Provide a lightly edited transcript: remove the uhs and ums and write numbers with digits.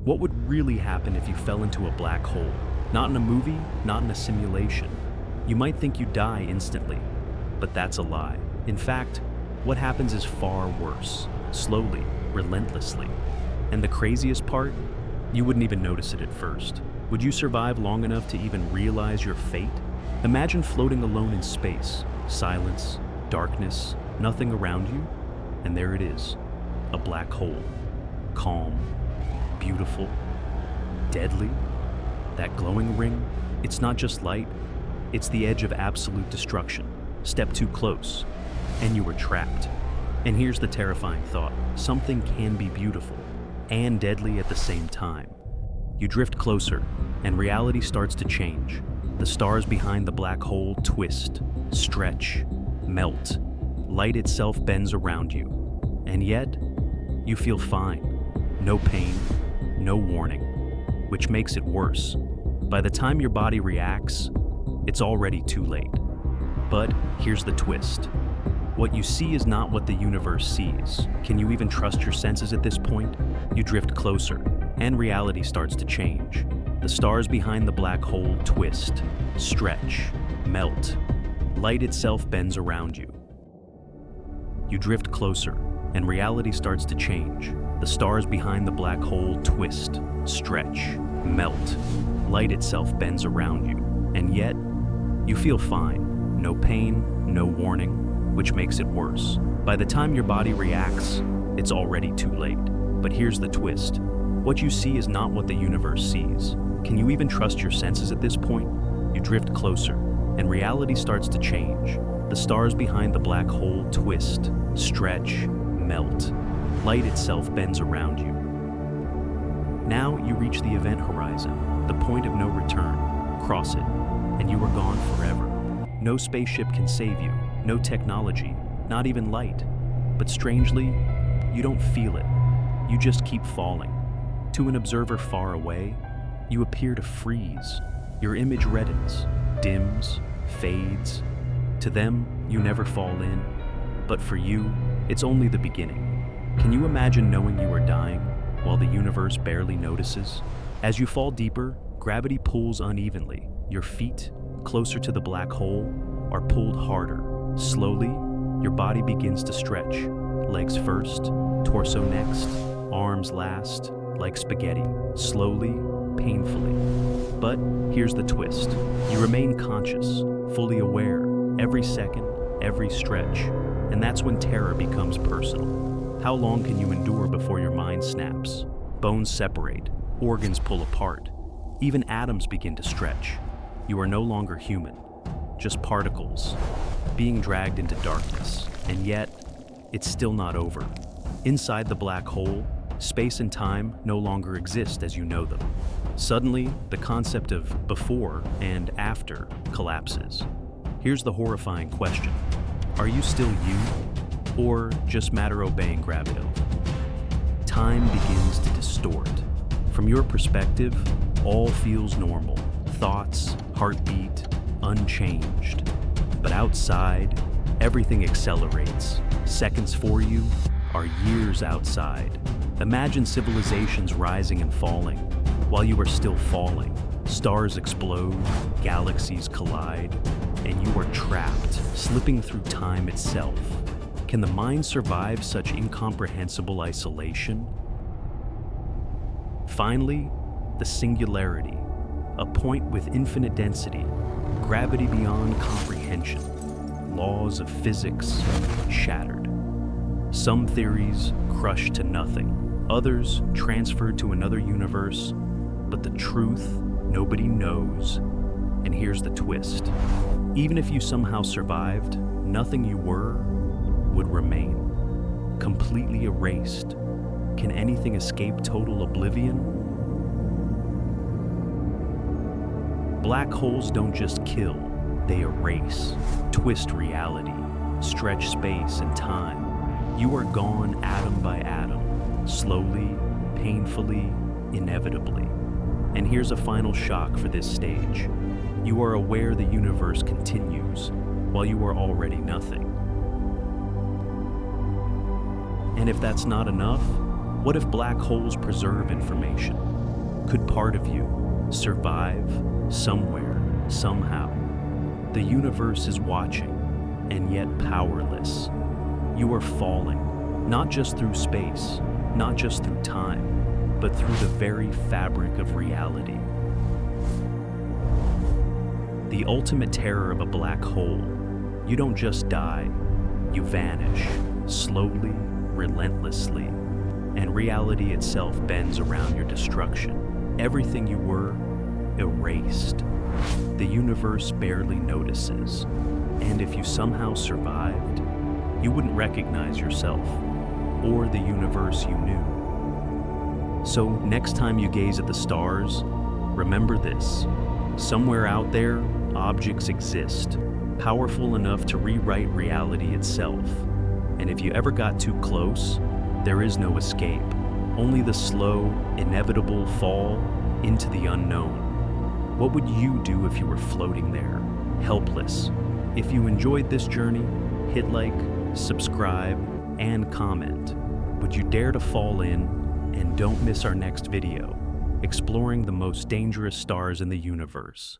What would really happen if you fell into a black hole? Not in a movie, not in a simulation. You might think you die instantly, but that's a lie. In fact, what happens is far worse, slowly, relentlessly. And the craziest part? You wouldn't even notice it at first. Would you survive long enough to even realize your fate? Imagine floating alone in space, silence, darkness, nothing around you, and there it is, a black hole, calm, beautiful, deadly. That glowing ring, it's not just light, it's the edge of absolute destruction. Step too close, and you were trapped. And here's the terrifying thought: something can be beautiful and deadly at the same time. You drift closer, and reality starts to change. The stars behind the black hole twist, stretch, melt. Light itself bends around you, and yet, you feel fine. No pain, no warning, which makes it worse. By the time your body reacts, it's already too late. But here's the twist. What you see is not what the universe sees. Can you even trust your senses at this point? You drift closer, and reality starts to change. The stars behind the black hole twist, stretch, melt. Light itself bends around you. You drift closer, and reality starts to change. The stars behind the black hole twist, stretch, melt. Light itself bends around you, and yet, you feel fine. No pain, no warning, which makes it worse. By the time your body reacts, it's already too late. But here's the twist. What you see is not what the universe sees. Can you even trust your senses at this point? You drift closer, and reality starts to change. The stars behind the black hole twist, stretch, melt. Light itself bends around you. Now you reach the event horizon, the point of no return. Cross it, and you are gone forever. No spaceship can save you, no technology, not even light. But strangely, you don't feel it. You just keep falling. To an observer far away, you appear to freeze. Your image reddens, dims, fades. To them, you never fall in. But for you, it's only the beginning. Can you imagine knowing you are dying while the universe barely notices? As you fall deeper, gravity pulls unevenly. Your feet, closer to the black hole, are pulled harder. Slowly, your body begins to stretch. Legs first, torso next, arms last, like spaghetti. Slowly, painfully. But here's the twist. You remain conscious, fully aware, every second, every stretch. And that's when terror becomes personal. How long can you endure before your mind snaps? Bones separate, organs pull apart, even atoms begin to stretch. You are no longer human, just particles, being dragged into darkness. And yet, it's still not over. Inside the black hole, space and time no longer exist as you know them. Suddenly, the concept of before and after collapses. Here's the horrifying question. Are you still you, or just matter obeying gravity? Time begins to distort. From your perspective, all feels normal. Thoughts, heartbeat, unchanged. But outside, everything accelerates. Seconds for you are years outside. Imagine civilizations rising and falling. While you are still falling, stars explode, galaxies collide, and you are trapped, slipping through time itself. Can the mind survive such incomprehensible isolation? Finally, the singularity, a point with infinite density, gravity beyond comprehension, laws of physics shattered. Some theories crushed to nothing, others transferred to another universe, but the truth nobody knows. And here's the twist. Even if you somehow survived, nothing you were would remain, completely erased. Can anything escape total oblivion? Black holes don't just kill, they erase, twist reality, stretch space and time. You are gone atom by atom, slowly, painfully, inevitably. And here's a final shock for this stage. You are aware the universe continues, while you are already nothing. And if that's not enough, what if black holes preserve information? Could part of you survive somewhere, somehow? The universe is watching, and yet powerless. You are falling, not just through space, not just through time, but through the very fabric of reality. The ultimate terror of a black hole: you don't just die, you vanish, slowly, relentlessly, and reality itself bends around your destruction. Everything you were, erased. The universe barely notices, and if you somehow survived, you wouldn't recognize yourself or the universe you knew. So next time you gaze at the stars, remember this: somewhere out there, objects exist, powerful enough to rewrite reality itself. And if you ever got too close, there is no escape, only the slow, inevitable fall into the unknown. What would you do if you were floating there, helpless? If you enjoyed this journey, hit like, subscribe, and comment. Would you dare to fall in? And don't miss our next video, exploring the most dangerous stars in the universe.